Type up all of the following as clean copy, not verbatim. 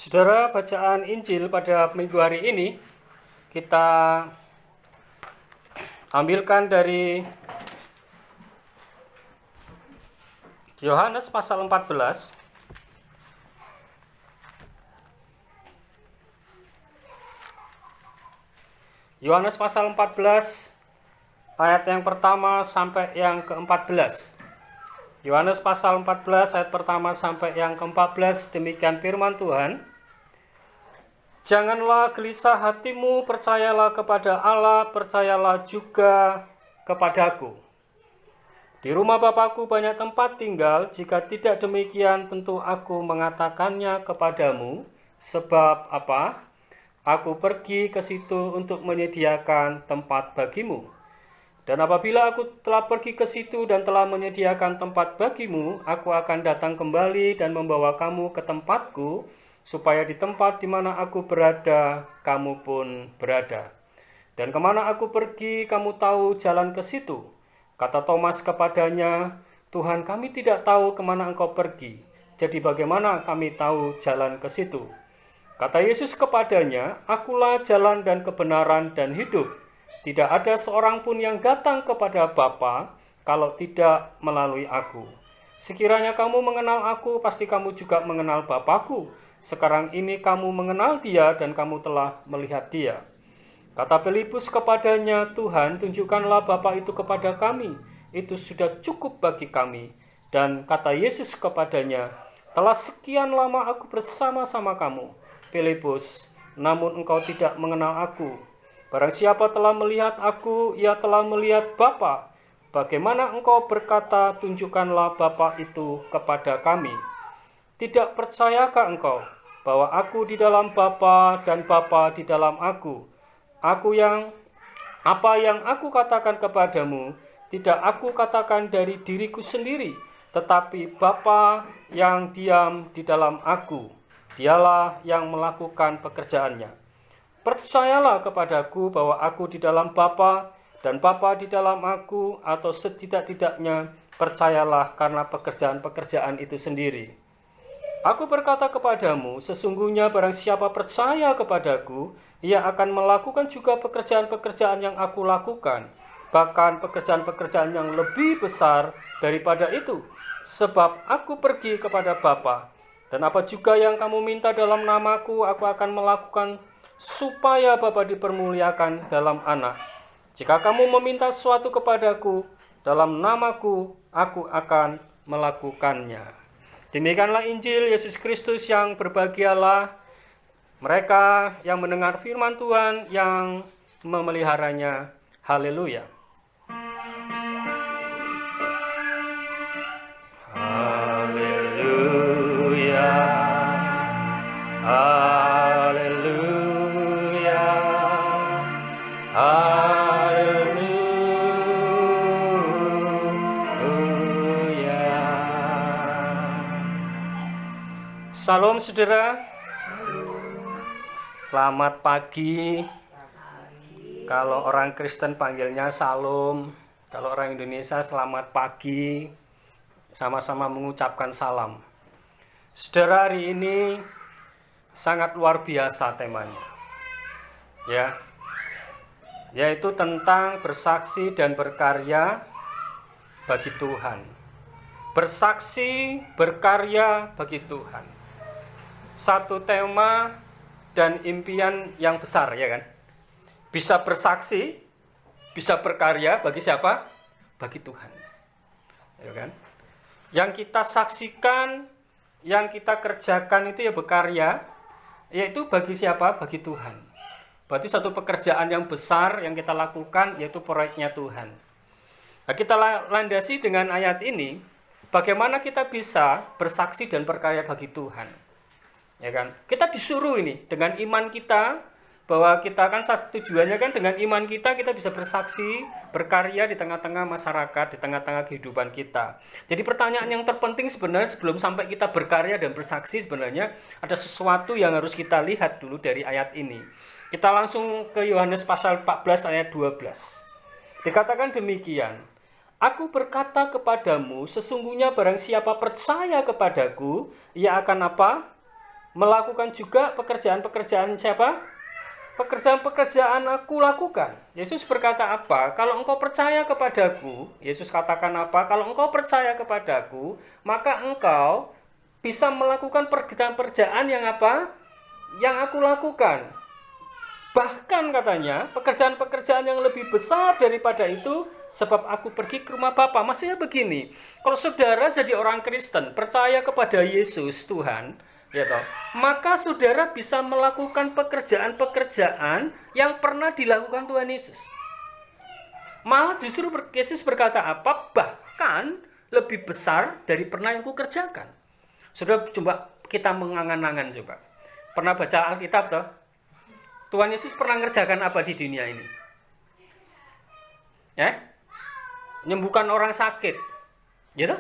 Saudara, bacaan Injil pada minggu hari ini kita ambilkan dari Yohanes pasal 14. Yohanes pasal 14 ayat yang pertama sampai yang ke-14. Yohanes pasal 14 ayat pertama sampai yang ke-14, demikian firman Tuhan. Janganlah gelisah hatimu, percayalah kepada Allah, percayalah juga kepadaku. Di rumah Bapakku banyak tempat tinggal, jika tidak demikian tentu aku mengatakannya kepadamu. Sebab apa? Aku pergi ke situ untuk menyediakan tempat bagimu. Dan apabila aku telah pergi ke situ dan telah menyediakan tempat bagimu, aku akan datang kembali dan membawa kamu ke tempatku, supaya di tempat di mana aku berada, kamu pun berada. Dan kemana aku pergi, kamu tahu jalan ke situ. Kata Thomas kepadanya, Tuhan, kami tidak tahu kemana engkau pergi. Jadi bagaimana kami tahu jalan ke situ? Kata Yesus kepadanya, akulah jalan dan kebenaran dan hidup. Tidak ada seorang pun yang datang kepada Bapa kalau tidak melalui aku. Sekiranya kamu mengenal aku, pasti kamu juga mengenal Bapakku. Sekarang ini kamu mengenal dia dan kamu telah melihat dia. Kata Filipus kepadanya, Tuhan, tunjukkanlah Bapa itu kepada kami. Itu sudah cukup bagi kami. Dan kata Yesus kepadanya, telah sekian lama aku bersama-sama kamu, Filipus, namun engkau tidak mengenal aku. Barang siapa telah melihat aku, ia telah melihat Bapa. Bagaimana engkau berkata, tunjukkanlah Bapa itu kepada kami? Tidak percayakah engkau bahwa aku di dalam Bapa dan Bapa di dalam aku? Apa yang aku katakan kepadamu, tidak aku katakan dari diriku sendiri, tetapi Bapa yang diam di dalam aku, dialah yang melakukan pekerjaannya. Percayalah kepadaku bahwa aku di dalam Bapa dan Bapa di dalam aku, atau setidak-tidaknya percayalah karena pekerjaan-pekerjaan itu sendiri. Aku berkata kepadamu, sesungguhnya barang siapa percaya kepadaku, ia akan melakukan juga pekerjaan-pekerjaan yang aku lakukan, bahkan pekerjaan-pekerjaan yang lebih besar daripada itu, sebab aku pergi kepada Bapa. Dan apa juga yang kamu minta dalam namaku, aku akan melakukan, supaya Bapa dipermuliakan dalam Anak. Jika kamu meminta sesuatu kepadaku dalam namaku, aku akan melakukannya. Demikianlah Injil Yesus Kristus. Yang berbahagialah mereka yang mendengar firman Tuhan, yang memeliharanya. Haleluya. Haleluya. Salam saudara, selamat pagi. Kalau orang Kristen panggilnya salam, kalau orang Indonesia selamat pagi. Sama-sama mengucapkan salam. Saudara, hari ini sangat luar biasa temanya, ya, yaitu tentang bersaksi dan berkarya bagi Tuhan. Bersaksi, berkarya bagi Tuhan. Satu tema dan impian yang besar, ya kan? Bisa bersaksi, bisa berkarya bagi siapa? Bagi Tuhan. Ya kan? Yang kita saksikan, yang kita kerjakan itu ya berkarya, yaitu bagi siapa? Bagi Tuhan. Berarti satu pekerjaan yang besar yang kita lakukan, yaitu proyeknya Tuhan. Nah, kita landasi dengan ayat ini, bagaimana kita bisa bersaksi dan berkarya bagi Tuhan. Ya kan? Kita disuruh ini dengan iman kita, bahwa kita kan tujuannya kan dengan iman kita bisa bersaksi, berkarya di tengah-tengah masyarakat, di tengah-tengah kehidupan kita. Jadi pertanyaan yang terpenting sebenarnya sebelum sampai kita berkarya dan bersaksi, sebenarnya ada sesuatu yang harus kita lihat dulu dari ayat ini. Kita langsung ke Yohanes pasal 14 ayat 12. Dikatakan demikian, aku berkata kepadamu, sesungguhnya barang siapa percaya kepadaku, ia akan apa? melakukan juga pekerjaan-pekerjaan siapa? Pekerjaan-pekerjaan aku lakukan. Yesus berkata apa? Kalau engkau percaya kepadaku, Yesus katakan apa? Kalau engkau percaya kepadaku, maka engkau bisa melakukan pekerjaan-pekerjaan yang apa? Yang aku lakukan. Bahkan katanya, pekerjaan-pekerjaan yang lebih besar daripada itu, sebab aku pergi ke rumah Bapa. Maksudnya begini, kalau saudara jadi orang Kristen, percaya kepada Yesus Tuhan, ya toh, maka saudara bisa melakukan pekerjaan-pekerjaan yang pernah dilakukan Tuhan Yesus. Malah justru Yesus berkata apa? Bahkan lebih besar dari pernah yang kukerjakan. Saudara coba kita mengangan-angan coba. Pernah baca Alkitab toh? Tuhan Yesus pernah ngerjakan apa di dunia ini? Ya? Menyembuhkan orang sakit. Ya toh?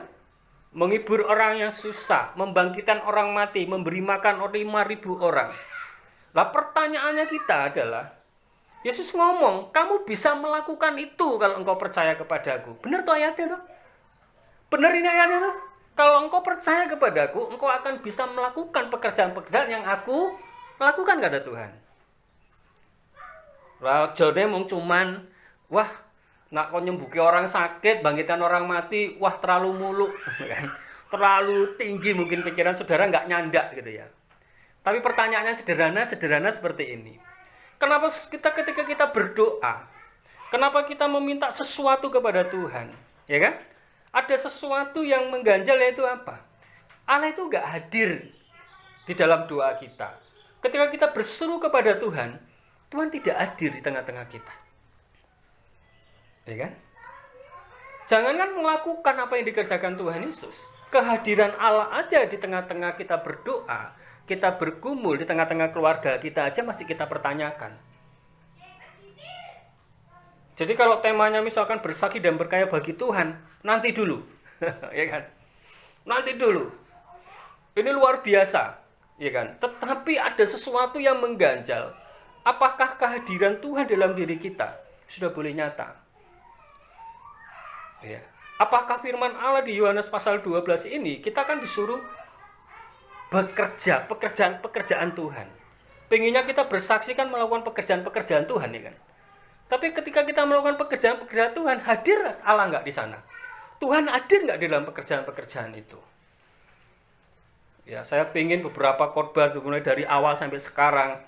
Menghibur orang yang susah, membangkitkan orang mati, memberi makan 5.000 orang. Lah pertanyaannya kita adalah, Yesus ngomong, kamu bisa melakukan itu kalau engkau percaya kepadaku. Benar tuh ayatnya tuh? Benar ini ayatnya tuh? Kalau engkau percaya kepadaku, engkau akan bisa melakukan pekerjaan-pekerjaan yang aku lakukan, kata Tuhan. Lah jadinya mau cuman, wah, nak kau nyembuhi orang sakit, bangkitkan orang mati, wah terlalu muluk, terlalu tinggi mungkin pikiran saudara, nggak nyandak gitu ya. Tapi pertanyaannya sederhana seperti ini. Kenapa ketika kita berdoa, kenapa kita meminta sesuatu kepada Tuhan, ya kan? Ada sesuatu yang mengganjal, yaitu apa? Allah itu nggak hadir di dalam doa kita. Ketika kita berseru kepada Tuhan, Tuhan tidak hadir di tengah-tengah kita. Ya kan? Jangankan melakukan apa yang dikerjakan Tuhan Yesus, kehadiran Allah aja di tengah-tengah kita berdoa, kita bergumul, di tengah-tengah keluarga kita aja masih kita pertanyakan. Jadi kalau temanya misalkan bersaksi dan berkaya bagi Tuhan, nanti dulu. Ya kan? Nanti dulu. Ini luar biasa, ya kan? Tetapi ada sesuatu yang mengganjal. Apakah kehadiran Tuhan dalam diri kita sudah boleh nyata? Ya. Apakah firman Allah di Yohanes pasal 12 ini, kita kan disuruh bekerja, pekerjaan-pekerjaan Tuhan. Pengennya kita bersaksi kan melakukan pekerjaan-pekerjaan Tuhan, ya kan? Tapi ketika kita melakukan pekerjaan-pekerjaan Tuhan, hadir Allah nggak di sana? Tuhan hadir nggak dalam pekerjaan-pekerjaan itu? Ya, saya pengen beberapa khotbah mulai dari awal sampai sekarang.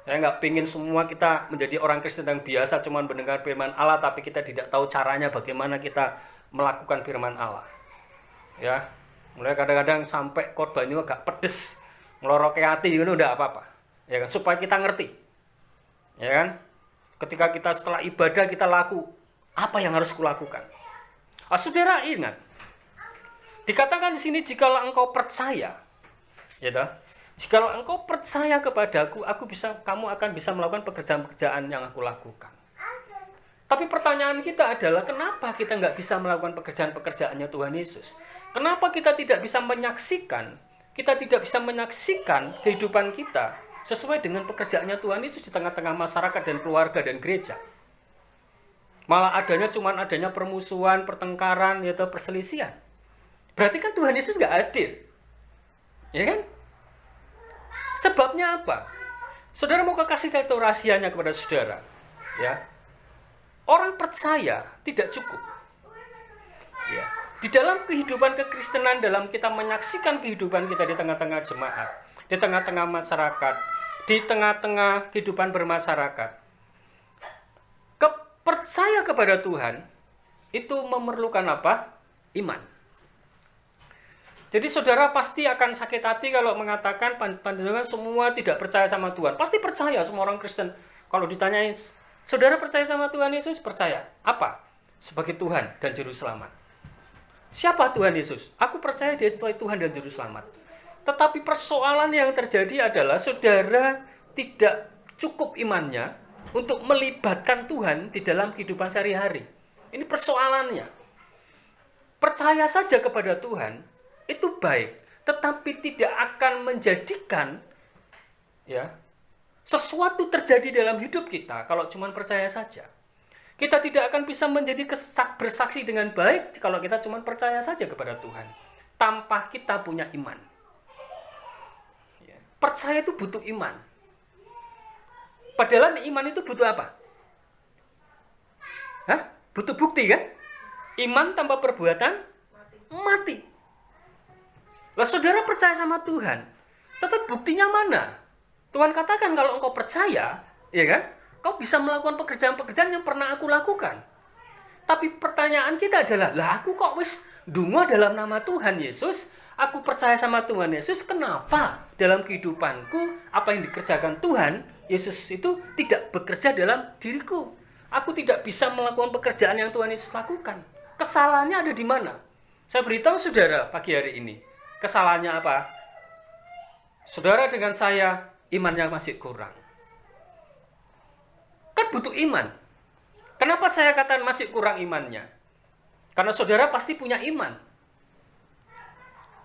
Saya nggak pengen semua kita menjadi orang Kristen yang biasa cuma mendengar firman Allah, tapi kita tidak tahu caranya bagaimana kita melakukan firman Allah. Ya, mulai kadang-kadang sampai khotbahnya agak pedes, ngeloroke hati, itu udah apa-apa. Ya kan, supaya kita ngerti. Ya kan, ketika kita setelah ibadah kita laku, apa yang harus kulakukan? Saudara ingat, dikatakan di sini jikalau engkau percaya, ya toh? Jikalau engkau percaya kepadaku, kamu akan bisa melakukan pekerjaan-pekerjaan yang aku lakukan. Tapi pertanyaan kita adalah, kenapa kita nggak bisa melakukan pekerjaan-pekerjaannya Tuhan Yesus? Kenapa kita tidak bisa menyaksikan kehidupan kita sesuai dengan pekerjaannya Tuhan Yesus di tengah-tengah masyarakat dan keluarga dan gereja? Malah adanya permusuhan, pertengkaran, yaitu perselisihan. Berarti kan Tuhan Yesus nggak hadir. Ya kan? Sebabnya apa? Saudara mau kasih tahu rahasianya kepada saudara. Ya. Orang percaya tidak cukup. Ya. Di dalam kehidupan kekristenan, dalam kita menyaksikan kehidupan kita di tengah-tengah jemaat, di tengah-tengah masyarakat, di tengah-tengah kehidupan bermasyarakat, percaya kepada Tuhan itu memerlukan apa? Iman. Jadi saudara pasti akan sakit hati kalau mengatakan panjenengan semua tidak percaya sama Tuhan. Pasti percaya semua orang Kristen. Kalau ditanyain, saudara percaya sama Tuhan Yesus? Percaya. Apa? Sebagai Tuhan dan Juru Selamat. Siapa Tuhan Yesus? Aku percaya Dia sebagai Tuhan dan Juru Selamat. Tetapi persoalan yang terjadi adalah saudara tidak cukup imannya untuk melibatkan Tuhan di dalam kehidupan sehari-hari. Ini persoalannya. Percaya saja kepada Tuhan itu baik, tetapi tidak akan menjadikan ya sesuatu terjadi dalam hidup kita kalau cuma percaya saja. Kita tidak akan bisa menjadi bersaksi dengan baik kalau kita cuma percaya saja kepada Tuhan tanpa kita punya iman. Ya. percaya itu butuh iman. Padahal iman itu butuh apa? Butuh bukti kan? Iman tanpa perbuatan mati. Lah saudara percaya sama Tuhan, tapi buktinya mana? Tuhan katakan kalau engkau percaya, ya kan? Kau bisa melakukan pekerjaan-pekerjaan yang pernah aku lakukan. Tapi pertanyaan kita adalah, lah aku kok wis ndonga dalam nama Tuhan Yesus, aku percaya sama Tuhan Yesus, kenapa dalam kehidupanku apa yang dikerjakan Tuhan Yesus itu tidak bekerja dalam diriku? Aku tidak bisa melakukan pekerjaan yang Tuhan Yesus lakukan. Kesalahannya ada di mana? Saya beritahu saudara pagi hari ini. Kesalahannya apa? Saudara dengan saya, imannya masih kurang. Kan butuh iman. Kenapa saya katakan masih kurang imannya? Karena saudara pasti punya iman.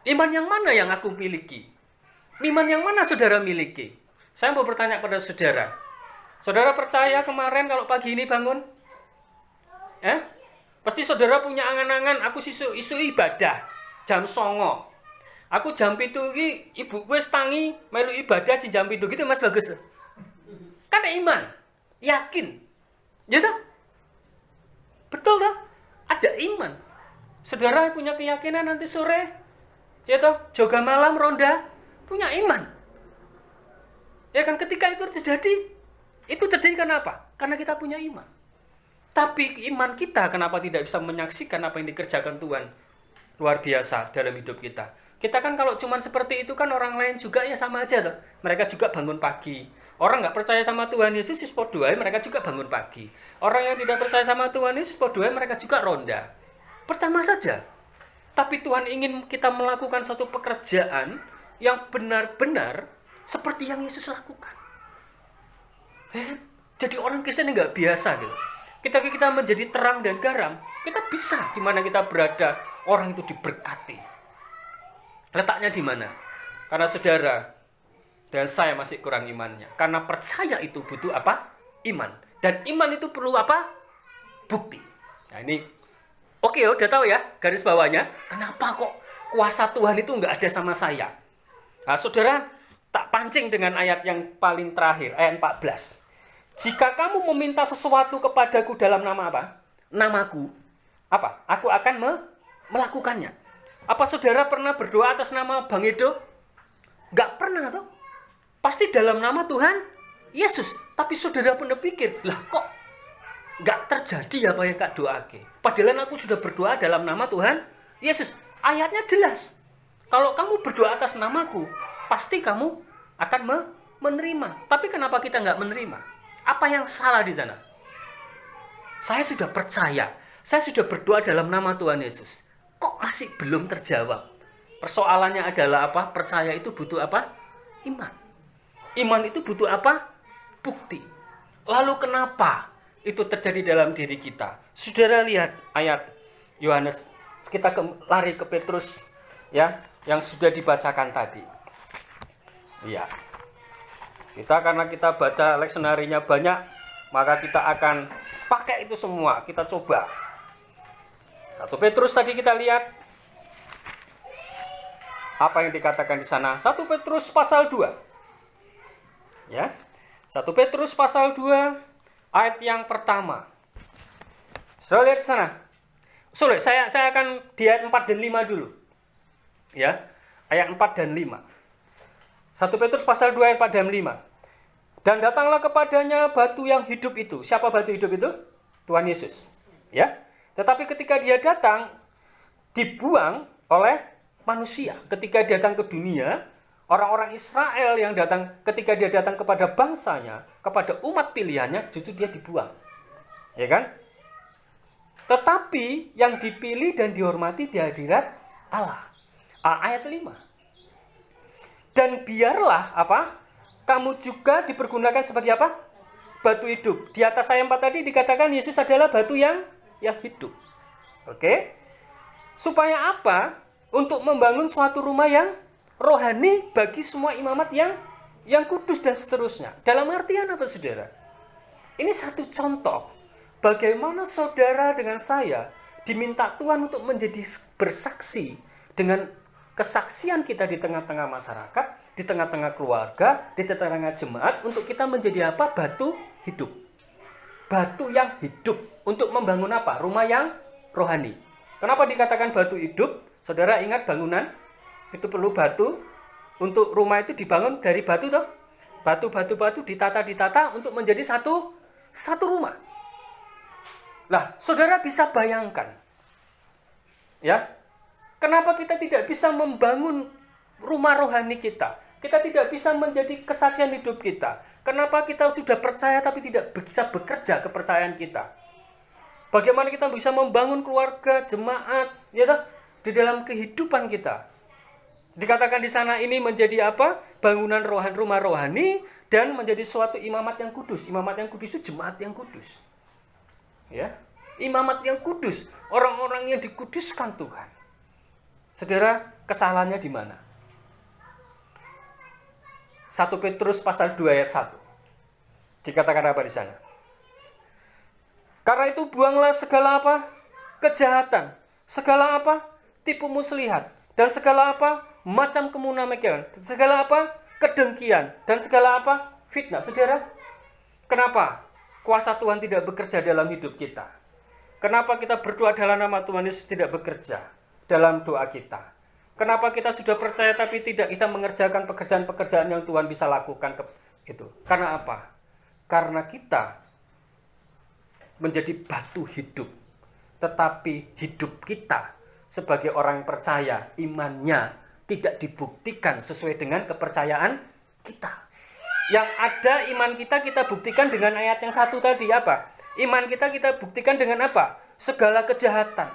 Iman yang mana yang aku miliki? Iman yang mana saudara miliki? Saya mau bertanya pada saudara. Saudara percaya kemarin kalau pagi ini bangun? Pasti saudara punya angan-angan, aku isu ibadah jam 09.00. Aku jam 7 iki ibu gue tangi melu ibadah di jam 7 gitu Mas Bagus. Kan iman, yakin. Ya toh? Betul toh? Ada iman. Saudara punya keyakinan nanti sore, ya toh, joga malam ronda, punya iman. Ya kan, ketika itu terjadi kenapa? Karena kita punya iman. Tapi iman kita kenapa tidak bisa menyaksikan apa yang dikerjakan Tuhan luar biasa dalam hidup kita? Kita kan kalau cuman seperti itu kan orang lain juga ya sama aja toh. Mereka juga bangun pagi. Orang nggak percaya sama Tuhan Yesus, mereka juga bangun pagi. Orang yang tidak percaya sama Tuhan Yesus, mereka juga ronda. Pertama saja. Tapi Tuhan ingin kita melakukan suatu pekerjaan yang benar-benar seperti yang Yesus lakukan. Jadi orang Kristen yang nggak biasa gitu. Kita menjadi terang dan garam, kita bisa di mana kita berada, orang itu diberkati. Letaknya di mana? Karena saudara dan saya masih kurang imannya. Karena percaya itu butuh apa? Iman. Dan iman itu perlu apa? Bukti. Nah ini, oke, udah tahu ya garis bawahnya. Kenapa kok kuasa Tuhan itu nggak ada sama saya? Nah, saudara, tak pancing dengan ayat yang paling terakhir, ayat 14. Jika kamu meminta sesuatu kepadaku dalam nama apa? Namaku. Apa? Aku akan melakukannya. Apa saudara pernah berdoa atas nama Bang Edo? Gak pernah tuh. Pasti dalam nama Tuhan Yesus. Tapi saudara pernah pikir, lah kok gak terjadi apa yang Kak doake? Padahal aku sudah berdoa dalam nama Tuhan Yesus. Ayatnya jelas. Kalau kamu berdoa atas namaku, pasti kamu akan menerima. Tapi kenapa kita gak menerima? Apa yang salah di sana? Saya sudah percaya, saya sudah berdoa dalam nama Tuhan Yesus. Kok masih belum terjawab? Persoalannya adalah apa? Percaya itu butuh apa? Iman. Iman itu butuh apa? Bukti. Lalu kenapa itu terjadi dalam diri kita? Saudara lihat ayat Yohanes. Kita lari ke Petrus ya, yang sudah dibacakan tadi. Iya. Karena kita baca leksionarinya banyak, maka kita akan pakai itu semua. Kita coba. 1 Petrus tadi kita lihat apa yang dikatakan di sana. 1 Petrus pasal 2. Ya. 1 Petrus pasal 2 ayat yang pertama. Saya lihat di sana. Saya akan di ayat 4 dan 5 dulu. Ya. Ayat 4 dan 5. 1 Petrus pasal 2 ayat 4 dan 5. Dan datanglah kepadanya batu yang hidup itu. Siapa batu hidup itu? Tuhan Yesus. Ya. Tetapi ketika dia datang, dibuang oleh manusia. Ketika dia datang ke dunia, orang-orang Israel yang datang, ketika dia datang kepada bangsanya, kepada umat pilihannya, justru dia dibuang. Ya kan? Tetapi yang dipilih dan dihormati di hadirat Allah. Ayat 5. Dan biarlah apa? Kamu juga dipergunakan sebagai apa? Batu hidup. Di atas ayat 4 tadi dikatakan Yesus adalah batu yang hidup. Oke? Supaya apa? Untuk membangun suatu rumah yang rohani bagi semua imamat yang kudus dan seterusnya. Dalam artian apa, saudara? Ini satu contoh bagaimana saudara dengan saya diminta Tuhan untuk menjadi bersaksi dengan kesaksian kita di tengah-tengah masyarakat, di tengah-tengah keluarga, di tengah-tengah jemaat, untuk kita menjadi apa? Batu hidup. Batu yang hidup. Untuk membangun apa? Rumah yang rohani. Kenapa dikatakan batu hidup? Saudara ingat bangunan? Itu perlu batu. Untuk rumah itu dibangun dari batu toh? Batu ditata untuk menjadi satu rumah. Lah, saudara bisa bayangkan. Ya. Kenapa kita tidak bisa membangun rumah rohani kita? Kita tidak bisa menjadi kesaksian hidup kita. Kenapa kita sudah percaya tapi tidak bisa bekerja kepercayaan kita? Bagaimana kita bisa membangun keluarga, jemaat, ya toh, di dalam kehidupan kita? Dikatakan di sana ini menjadi apa? Bangunan rumah rohani dan menjadi suatu imamat yang kudus. Imamat yang kudus itu jemaat yang kudus. Ya, imamat yang kudus, orang-orang yang dikuduskan Tuhan. Saudara, kesalahannya di mana? 1 Petrus pasal 2 ayat 1. Dikatakan apa di sana? Karena itu buanglah segala apa? Kejahatan. Segala apa? Tipu muslihat. Dan segala apa? Macam kemunafikan. Segala apa? Kedengkian. Dan segala apa? Fitnah. Saudara, kenapa kuasa Tuhan tidak bekerja dalam hidup kita? Kenapa kita berdoa dalam nama Tuhan Yesus tidak bekerja dalam doa kita? Kenapa kita sudah percaya tapi tidak bisa mengerjakan pekerjaan-pekerjaan yang Tuhan bisa lakukan itu? Karena apa? Karena kita menjadi batu hidup. Tetapi hidup kita sebagai orang percaya, imannya tidak dibuktikan sesuai dengan kepercayaan kita. Yang ada iman kita buktikan dengan ayat yang 1 tadi apa? Iman kita buktikan dengan apa? Segala kejahatan.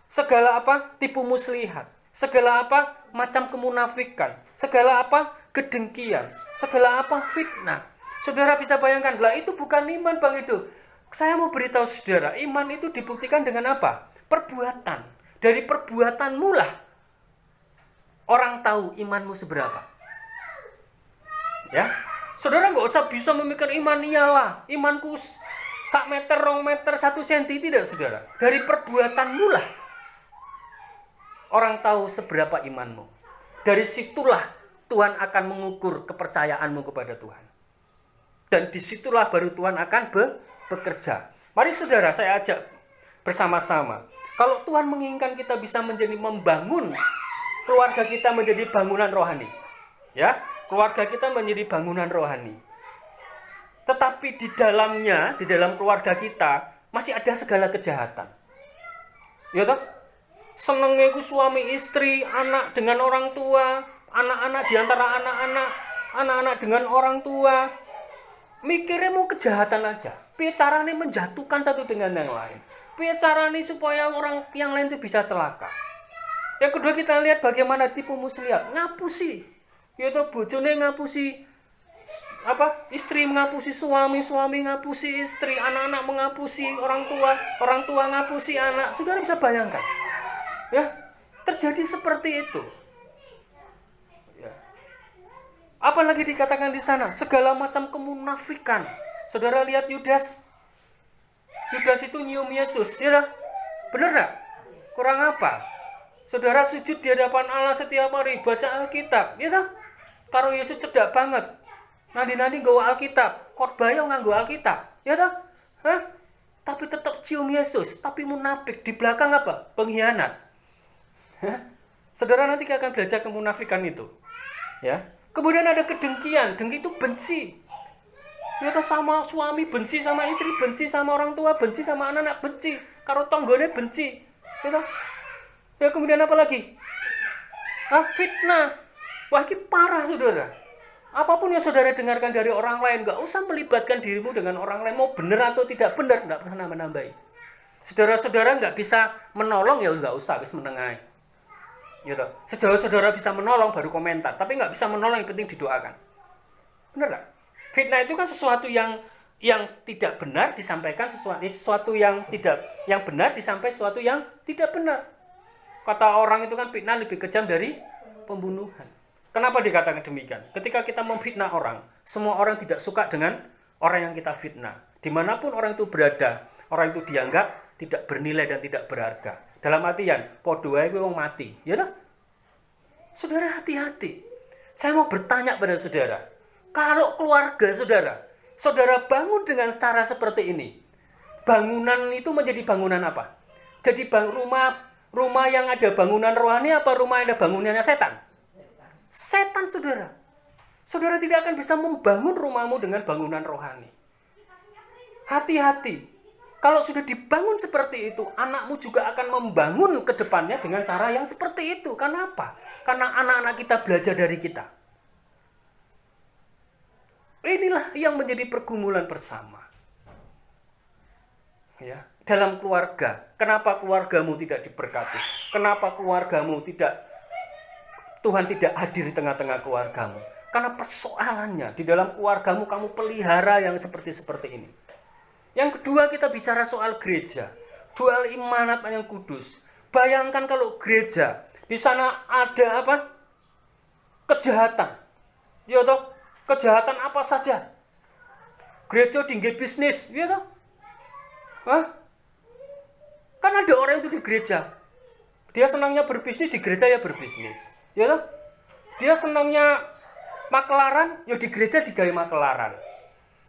Segala apa? Tipu muslihat. Segala apa? Macam kemunafikan. Segala apa? Kedengkian. Segala apa? Fitnah. Saudara bisa bayangkan, lah itu bukan iman Bang itu. Saya mau beritahu saudara, iman itu dibuktikan dengan apa? Perbuatan. Dari perbuatanmu lah orang tahu imanmu seberapa. Ya, saudara nggak usah bisa memikir iman iyalah, imanku 1 meter, 2 meter, 1 senti, tidak saudara. Dari perbuatanmu lah orang tahu seberapa imanmu. Dari situlah Tuhan akan mengukur kepercayaanmu kepada Tuhan. Dan disitulah baru Tuhan akan bekerja. Mari saudara, saya ajak bersama-sama. Kalau Tuhan menginginkan kita bisa menjadi membangun keluarga kita menjadi bangunan rohani. Ya, keluarga kita menjadi bangunan rohani. Tetapi di dalamnya, di dalam keluarga kita masih ada segala kejahatan. Ya toh? Senengnya ku suami istri, anak dengan orang tua, anak-anak di antara anak-anak dengan orang tua. Mikirnya mau kejahatan aja. Piye carane menjatuhkan satu dengan yang lain. Piye carane supaya orang yang lain itu bisa celaka. Yang kedua kita lihat bagaimana tipu muslihat. Ngapusi. Yaitu bojone ngapusi apa? Istri ngapusi suami ngapusi istri, anak-anak mengapusi orang tua ngapusi anak. Saudara bisa bayangkan. Ya, terjadi seperti itu. Apalagi dikatakan di sana, segala macam kemunafikan. Saudara lihat Yudas. Yudas itu nyium Yesus, ya dah? Benar enggak? Kurang apa? Saudara sujud di hadapan Allah setiap hari, baca Alkitab, ya dah? Karo Yesus cedak banget. Nanti nggawa Alkitab, khotbah nganggo Alkitab, ya dah? Hah? Tapi tetap cium Yesus, tapi munafik. Di belakang apa? Pengkhianat. Hah? Saudara nanti akan belajar kemunafikan itu. Ya. Kemudian ada kedengkian. Dengki itu benci. Ya sama suami benci, sama istri benci, sama orang tua benci, sama anak-anak benci, karo tonggone benci. Ya kemudian apa lagi? Fitnah. Wah, ini parah saudara. Apapun yang saudara dengarkan dari orang lain, gak usah melibatkan dirimu dengan orang lain. Mau benar atau tidak benar, gak pernah menambahi. Saudara-saudara gak bisa menolong, ya gak usah, bisa menengahi. Gitu. Sejauh saudara bisa menolong baru komentar, tapi nggak bisa menolong, yang penting didoakan. Benar nggak? Fitnah itu kan sesuatu yang tidak benar disampaikan, sesuatu yang benar disampaikan sesuatu yang tidak benar. Kata orang itu kan fitnah lebih kejam dari pembunuhan. Kenapa dikatakan demikian? Ketika kita memfitnah orang, semua orang tidak suka dengan orang yang kita fitnah. Dimanapun orang itu berada, orang itu dianggap tidak bernilai dan tidak berharga. Dalam artian, podo wae wong mati. Ya dah? Saudara hati-hati. Saya mau bertanya pada saudara, kalau keluarga saudara bangun dengan cara seperti ini, bangunan itu menjadi bangunan apa? Jadi rumah yang ada bangunan rohani apa rumah yang ada bangunannya setan? Setan, saudara. Saudara tidak akan bisa membangun rumahmu dengan bangunan rohani. Hati-hati. Kalau sudah dibangun seperti itu, anakmu juga akan membangun ke depannya dengan cara yang seperti itu. Kenapa? Karena anak-anak kita belajar dari kita. Inilah yang menjadi pergumulan bersama. Ya, dalam keluarga. Kenapa keluargamu tidak diberkati? Kenapa keluargamu Tuhan tidak hadir di tengah-tengah keluargamu? Karena persoalannya di dalam keluargamu kamu pelihara yang seperti ini. Yang kedua, kita bicara soal gereja. Dual imanat yang kudus. Bayangkan kalau gereja, di sana ada apa? Kejahatan. Ya toh? Kejahatan apa saja? Gereja tinggi bisnis, ya toh? Hah? Kan ada orang itu di gereja. Dia senangnya berbisnis, di gereja ya berbisnis. Ya toh? Dia senangnya makelaran, ya di gereja digawe makelaran.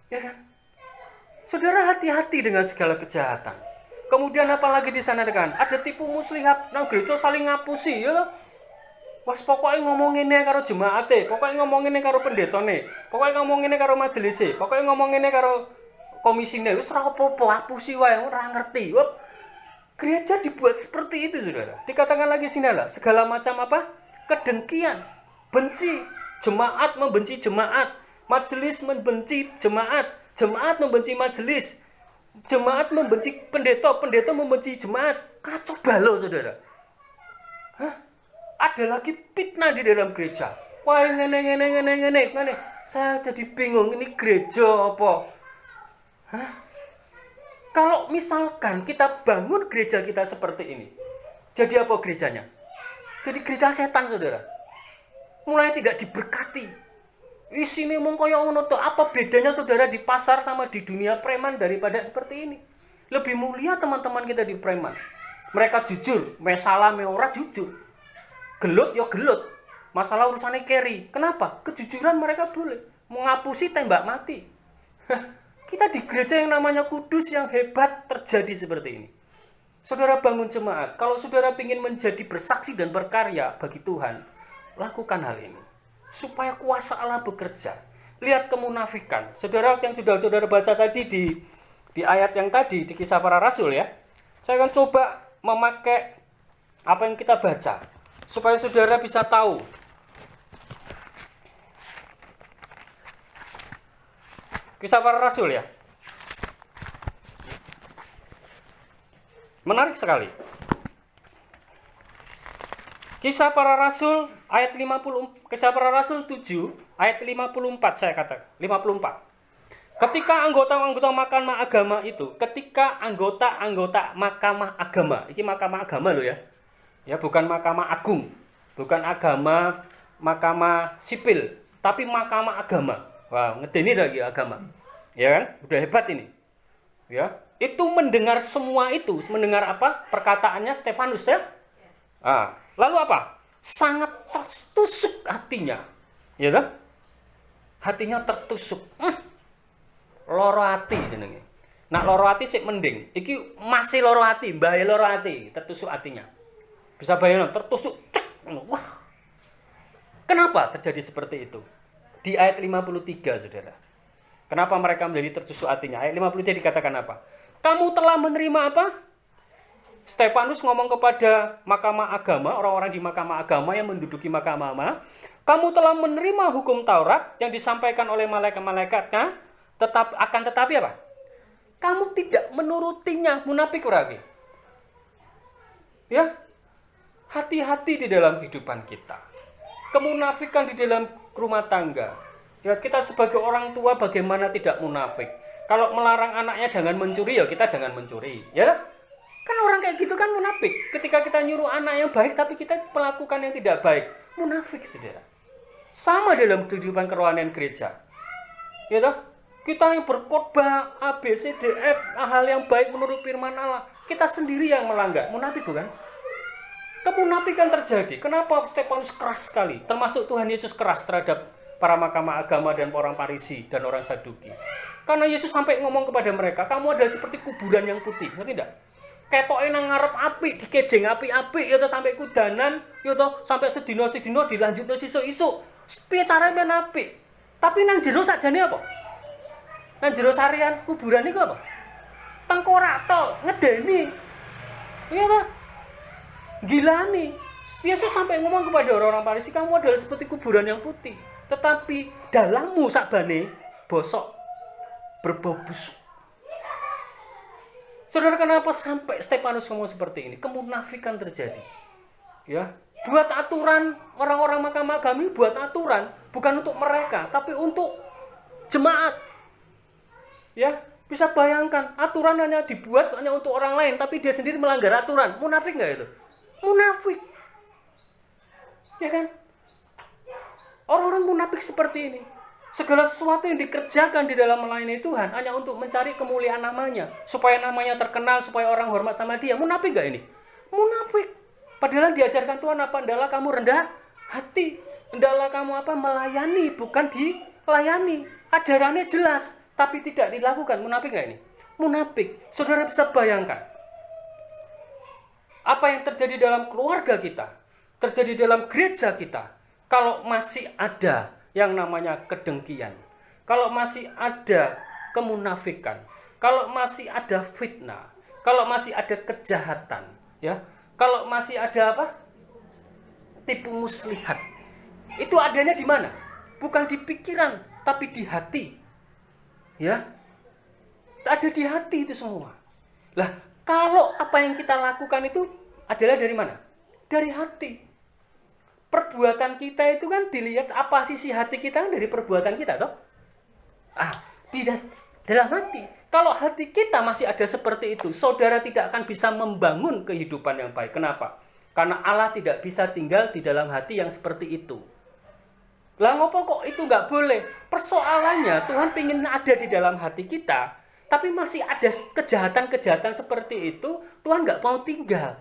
Ya kan? Saudara, hati-hati dengan segala kejahatan. Kemudian apalagi di sana kan? Ada tipu muslihat, nang gereja saling ngapusi, ya toh? Was pokoknya ngomonginnya karo jemaate, pokoknya ngomonginnya karo pendetone, pokoknya ngomonginnya karo majelise, pokoknya ngomonginnya karo komisine, wis ora apa-apa, apusi wae, ora ngerti. Wop. Gereja dibuat seperti itu, saudara. Dikatakan lagi sinalah, segala macam apa? Kedengkian, benci, jemaat membenci jemaat, majelis membenci jemaat, jemaat membenci majelis, jemaat membenci pendeta, pendeta membenci jemaat. Kacau balau, saudara. Hah? Ada lagi fitnah di dalam gereja. Wah, ngene. Saya jadi bingung, ini gereja apa? Hah? Kalau misalkan kita bangun gereja kita seperti ini, jadi apa gerejanya? Jadi gereja setan, saudara. Mulai tidak diberkati. Isine mung kaya ngono to. Apa bedanya saudara di pasar sama di dunia preman daripada seperti ini? Lebih mulia teman-teman kita di preman. Mereka jujur, masalah ora jujur. Gelut ya gelut. Masalah urusannya carry. Kenapa? Kejujuran mereka boleh. Mengapusi tembak mati. Kita di gereja yang namanya kudus, yang hebat, terjadi seperti ini. Saudara bangun jemaat. Kalau saudara ingin menjadi bersaksi dan berkarya bagi Tuhan, lakukan hal ini. Supaya kuasa Allah bekerja. Lihat kemunafikan. Saudara yang sudah saudara baca tadi di ayat yang tadi, di Kisah Para Rasul ya. Saya akan coba memakai apa yang kita baca. Supaya saudara bisa tahu. Kisah Para Rasul ya. Menarik sekali. Kisah Para Rasul ayat 50, Kisah Para Rasul 7 ayat 54 saya katakan, 54. Ketika anggota-anggota mahkamah agama itu, ketika anggota-anggota mahkamah agama, ini mahkamah agama loh ya. Ya, bukan mahkamah agung, bukan mahkamah sipil, tapi mahkamah agama. Wah, ngedeni lagi agama. Ya kan? Udah hebat ini. Ya, itu mendengar semua itu, mendengar apa? Perkataannya Stefanus ya. Lalu apa? Sangat tertusuk hatinya. Ya kan? Hatinya tertusuk. Loro hati jenenge. Nak loro hati sik mending. Iki masih loro hati, mbahe loro hati, tertusuk hatinya. Bisa bayangkan, tertusuk. Wah. Kenapa terjadi seperti itu? Di ayat 53, saudara. Kenapa mereka menjadi tertusuk hatinya? Ayat 53 dikatakan apa? Kamu telah menerima apa? Stefanus ngomong kepada mahkamah agama, orang-orang di mahkamah agama yang menduduki mahkamah. Kamu telah menerima hukum Taurat yang disampaikan oleh malaikat-malaikatnya, tetapi apa? Kamu tidak menurutinya, munafik lagi. Ya, hati-hati di dalam kehidupan kita. Kemunafikan di dalam rumah tangga. Ya, kita sebagai orang tua bagaimana tidak munafik? Kalau melarang anaknya jangan mencuri, ya kita jangan mencuri. Ya, kan orang kayak gitu kan munafik. Ketika kita nyuruh anak yang baik, tapi kita melakukan yang tidak baik, munafik, saudara. Sama dalam kehidupan kerohanian gereja. Ya toh? Kita yang berkhotbah A, B, C, D, F, hal yang baik menurut firman Allah, kita sendiri yang melanggar, munafik bukan? Kemunafikan terjadi. Kenapa Stefanus keras sekali? Termasuk Tuhan Yesus keras terhadap para mahkamah agama dan orang Farisi dan orang Saduki. Karena Yesus sampai ngomong kepada mereka, kamu adalah seperti kuburan yang putih. Ngerti tidak? Ketoke nang ngarep api, dikejeng api-api, ya sampai kudanan, ya sampai sedina-sedina dilanjutno sesuk-isuk. Piye carane men apik? Tapi nang jero sakjane apa? Nang jero sarian kuburan iku apa? Tengkorak tok, ngedeni. Iya ta? Gila nih. Yesus sampai ngomong kepada orang-orang Farisi, kamu adalah seperti kuburan yang putih, tetapi dalammu sakbane bosok, berbau busuk. Saudara, kenapa sampai Stefanus ngomong seperti ini? Kemunafikan terjadi. Ya, buat aturan orang-orang mahkamah agama, buat aturan bukan untuk mereka, tapi untuk jemaat. Ya, bisa bayangkan aturan hanya dibuat hanya untuk orang lain, tapi dia sendiri melanggar aturan. Munafik nggak itu? Munafik. Ya kan? Orang-orang munafik seperti ini. Segala sesuatu yang dikerjakan di dalam melayani Tuhan hanya untuk mencari kemuliaan namanya, supaya namanya terkenal, supaya orang hormat sama dia. Munafik nggak ini? Munafik. Padahal diajarkan Tuhan apa? Hendaklah kamu rendah hati. Hendaklah kamu apa? Melayani, bukan dilayani. Ajarannya jelas, tapi tidak dilakukan. Munafik nggak ini? Munafik. Saudara bisa bayangkan apa yang terjadi dalam keluarga kita, terjadi dalam gereja kita, kalau masih ada yang namanya kedengkian, kalau masih ada kemunafikan, kalau masih ada fitnah, kalau masih ada kejahatan, ya, kalau masih ada apa? Tipu muslihat. Itu adanya di mana? Bukan di pikiran, tapi di hati. Ya. Ada di hati itu semua. Lah, kalau apa yang kita lakukan itu adalah dari mana? Dari hati. Perbuatan kita itu kan dilihat apa sisi hati kita kan dari perbuatan kita, toh? Di dalam hati. Kalau hati kita masih ada seperti itu, saudara tidak akan bisa membangun kehidupan yang baik. Kenapa? Karena Allah tidak bisa tinggal di dalam hati yang seperti itu. Lah ngopo kok itu nggak boleh? Persoalannya Tuhan ingin ada di dalam hati kita, tapi masih ada kejahatan-kejahatan seperti itu, Tuhan nggak mau tinggal.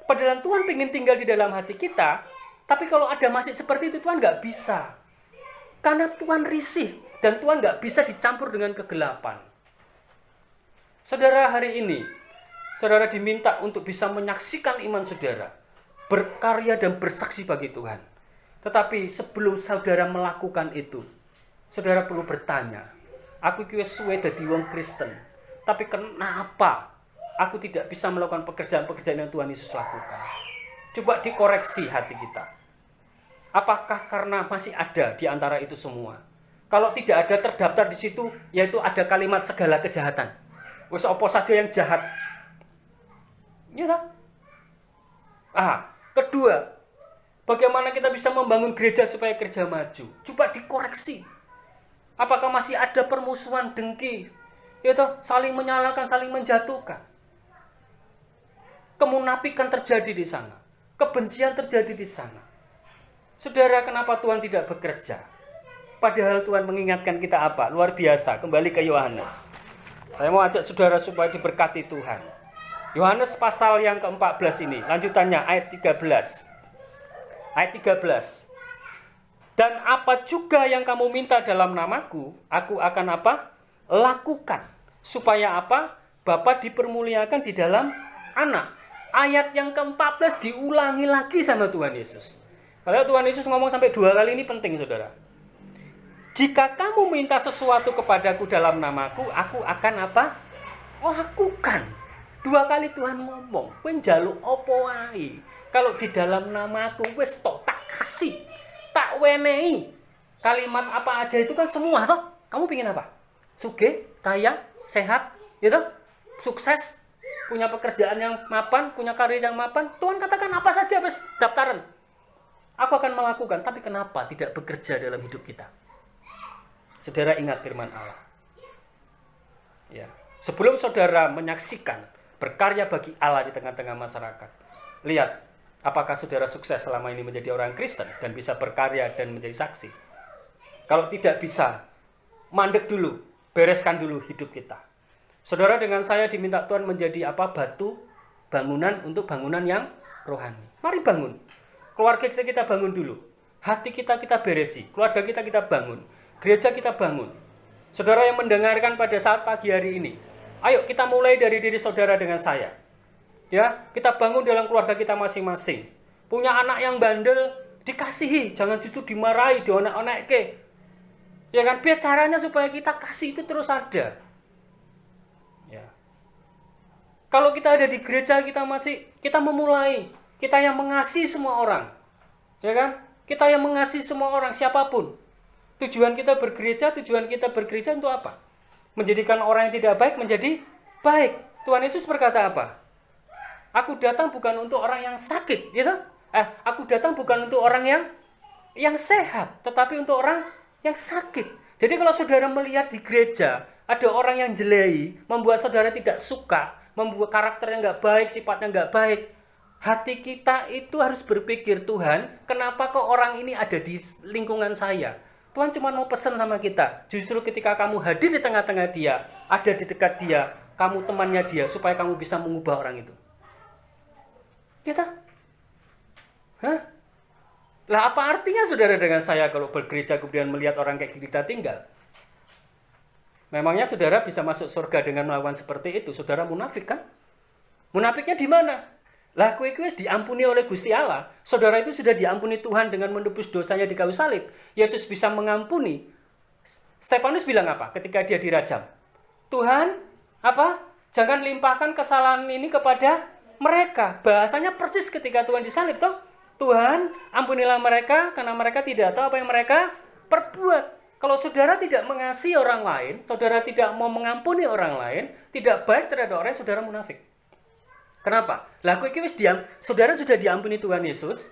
Padahal Tuhan ingin tinggal di dalam hati kita, tapi kalau ada masih seperti itu, Tuhan nggak bisa. Karena Tuhan risih, dan Tuhan nggak bisa dicampur dengan kegelapan. Saudara, hari ini, saudara diminta untuk bisa menyaksikan iman saudara, berkarya dan bersaksi bagi Tuhan. Tetapi sebelum saudara melakukan itu, saudara perlu bertanya, aku ki wis suwe dadi wong Kristen, tapi kenapa aku tidak bisa melakukan pekerjaan-pekerjaan yang Tuhan Yesus lakukan? Coba dikoreksi hati kita. Apakah karena masih ada di antara itu semua? Kalau tidak ada terdaftar di situ, yaitu ada kalimat segala kejahatan. Wis apa saja yang jahat. Ya tak? Kedua, bagaimana kita bisa membangun gereja supaya gereja maju? Coba dikoreksi. Apakah masih ada permusuhan, dengki, yaitu saling menyalahkan, saling menjatuhkan? Kemunafikan terjadi di sana, kebencian terjadi di sana. Saudara, kenapa Tuhan tidak bekerja? Padahal Tuhan mengingatkan kita apa? Luar biasa. Kembali ke Yohanes. Saya mau ajak saudara supaya diberkati Tuhan. Yohanes pasal yang ke-14 ini, lanjutannya ayat 13. Ayat 13. Dan apa juga yang kamu minta dalam namaku, aku akan apa? Lakukan. Supaya apa? Bapa dipermuliakan di dalam anak. Ayat yang ke-14 diulangi lagi sama Tuhan Yesus. Kalau Tuhan Yesus ngomong sampai 2 kali ini penting, saudara. Jika kamu minta sesuatu kepadaku dalam namaku, aku akan apa? Lakukan. 2 kali Tuhan ngomong, kowe njaluk apa wae. Kalau di dalam namaku wis tok tak kasih, tak wenehi. Kalimat apa aja itu kan semua toh. Kamu pingin apa? Sugih, kaya, sehat, gitu? Sukses, punya pekerjaan yang mapan, punya karir yang mapan. Tuhan katakan apa saja wis daftaran. Aku akan melakukan, tapi kenapa tidak bekerja dalam hidup kita? Saudara ingat firman Allah. Ya. Sebelum saudara menyaksikan berkarya bagi Allah di tengah-tengah masyarakat, lihat apakah saudara sukses selama ini menjadi orang Kristen dan bisa berkarya dan menjadi saksi. Kalau tidak bisa, mandek dulu, bereskan dulu hidup kita. Saudara dengan saya diminta Tuhan menjadi apa? Batu bangunan untuk bangunan yang rohani. Mari bangun. Keluarga kita bangun dulu. Hati kita beresi. Keluarga kita bangun. Gereja kita bangun. Saudara yang mendengarkan pada saat pagi hari ini, ayo kita mulai dari diri saudara dengan saya. Ya, kita bangun dalam keluarga kita masing-masing. Punya anak yang bandel, dikasihi, jangan justru dimarahi, dionek-onekke. Ya kan, biar caranya supaya kita kasih itu terus ada. Ya. Kalau kita ada di gereja, kita memulai, kita yang mengasihi semua orang. Ya kan? Kita yang mengasihi semua orang, siapapun. Tujuan kita bergereja untuk apa? Menjadikan orang yang tidak baik menjadi baik. Tuhan Yesus berkata apa? Aku datang bukan untuk orang yang sakit, gitu. Aku datang bukan untuk orang yang sehat, tetapi untuk orang yang sakit. Jadi kalau saudara melihat di gereja ada orang yang jelei, membuat saudara tidak suka, membuat karakternya nggak baik, sifatnya nggak baik, hati kita itu harus berpikir, Tuhan, kenapa kok orang ini ada di lingkungan saya? Tuhan cuma mau pesan sama kita, justru ketika kamu hadir di tengah-tengah dia, ada di dekat dia, kamu temannya dia, supaya kamu bisa mengubah orang itu. Kita? Lah apa artinya saudara dengan saya kalau bergereja kemudian melihat orang kayak kita tinggal? Memangnya saudara bisa masuk surga dengan melakukan seperti itu? Saudara munafik kan? Munafiknya di mana? Lah kowe wis diampuni oleh Gusti Allah. Saudara itu sudah diampuni Tuhan dengan menebus dosanya di kayu salib. Yesus bisa mengampuni. Stefanus bilang apa ketika dia dirajam? Tuhan, jangan limpahkan kesalahan ini kepada mereka. Bahasanya persis ketika Tuhan disalib toh. Tuhan, ampunilah mereka karena mereka tidak tahu apa yang mereka perbuat. Kalau saudara tidak mengasihi orang lain, saudara tidak mau mengampuni orang lain, tidak baik terhadap orang, saudara munafik. Kenapa? Lah kowe iki wis saudara sudah diampuni Tuhan Yesus.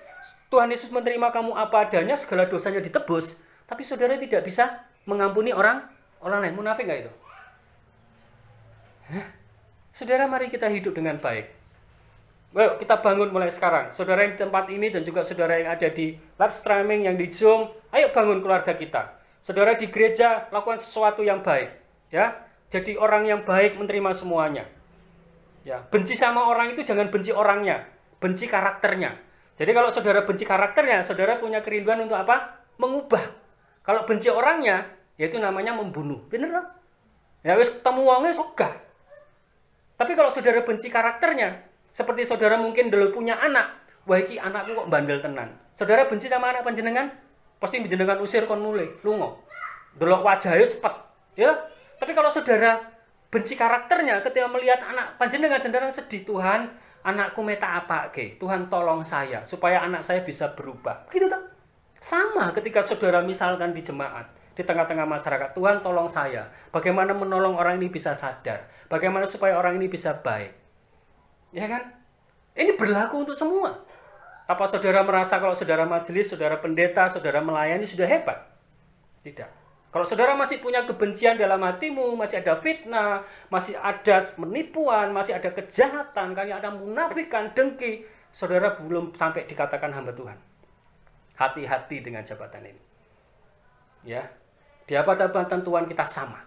Tuhan Yesus menerima kamu apa adanya, segala dosanya ditebus, tapi saudara tidak bisa mengampuni orang lain. Munafik enggak itu? Saudara, mari kita hidup dengan baik. Ayo kita bangun mulai sekarang. Saudara yang di tempat ini dan juga saudara yang ada di live streaming, yang di Zoom, ayo bangun keluarga kita. Saudara di gereja lakukan sesuatu yang baik, ya. Jadi orang yang baik menerima semuanya. Ya, benci sama orang itu jangan benci orangnya, benci karakternya. Jadi kalau saudara benci karakternya, saudara punya kerinduan untuk apa? Mengubah. Kalau benci orangnya, yaitu namanya membunuh. Bener loh? Ya wis ketemu wongnya sogah. Tapi kalau saudara benci karakternya, seperti saudara mungkin dulu punya anak, wah iki anakku kok bandel tenan. Saudara benci sama anak panjenengan, pasti panjenengan usir kon mulai, lungo. Delok wajahnya sepet, ya. Tapi kalau saudara benci karakternya, ketika melihat anak panjenengan cenderung sedih, Tuhan, anakku meta apa ke? Tuhan tolong saya supaya anak saya bisa berubah. Gitu toh. Sama ketika saudara misalkan di jemaat, di tengah-tengah masyarakat, Tuhan tolong saya. Bagaimana menolong orang ini bisa sadar? Bagaimana supaya orang ini bisa baik? Ya kan? Ini berlaku untuk semua. Apa saudara merasa kalau saudara majelis, saudara pendeta, saudara melayani sudah hebat? Tidak. Kalau saudara masih punya kebencian dalam hatimu, masih ada fitnah, masih ada penipuan, masih ada kejahatan, kayak ada munafikan, dengki, saudara belum sampai dikatakan hamba Tuhan. Hati-hati dengan jabatan ini. Ya, di jabatan Tuhan kita sama.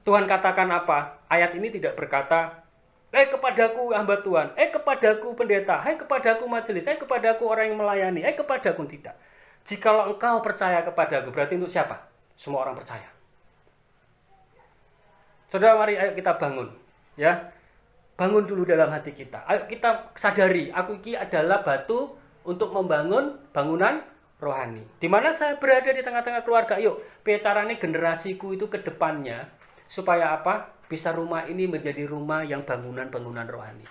Tuhan katakan apa? Ayat ini tidak berkata, kepadaku hamba Tuhan, kepadaku pendeta, kepadaku majelis, kepadaku orang yang melayani, kepadaku tidak. Jikalau engkau percaya kepadaku, berarti untuk siapa? Semua orang percaya. Saudara, mari ayo kita bangun. Ya, bangun dulu dalam hati kita. Ayo kita sadari, aku ini adalah batu untuk membangun bangunan rohani. Di mana saya berada di tengah-tengah keluarga. Yuk, caranya generasiku itu ke depannya. Supaya apa? Bisa rumah ini menjadi rumah yang bangunan-bangunan rohani.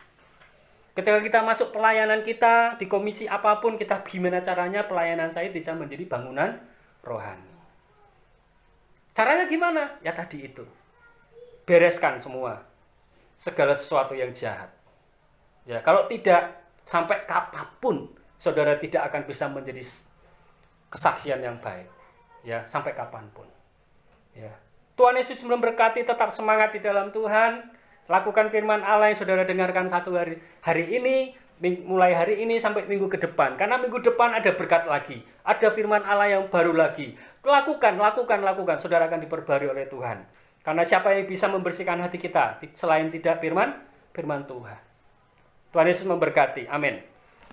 Ketika kita masuk pelayanan kita, di komisi apapun, kita gimana caranya pelayanan saya bisa menjadi bangunan rohani. Caranya gimana? Ya tadi itu. Bereskan semua. Segala sesuatu yang jahat. Ya, kalau tidak, sampai kapanpun, saudara tidak akan bisa menjadi kesaksian yang baik. Ya, sampai kapanpun. Ya. Tuhan Yesus memberkati, tetap semangat di dalam Tuhan. Lakukan firman Allah yang saudara dengarkan hari ini, mulai hari ini sampai minggu ke depan. Karena minggu depan ada berkat lagi. Ada firman Allah yang baru lagi. Lakukan. Saudara akan diperbarui oleh Tuhan. Karena siapa yang bisa membersihkan hati kita selain tidak firman Tuhan. Tuhan Yesus memberkati. Amin.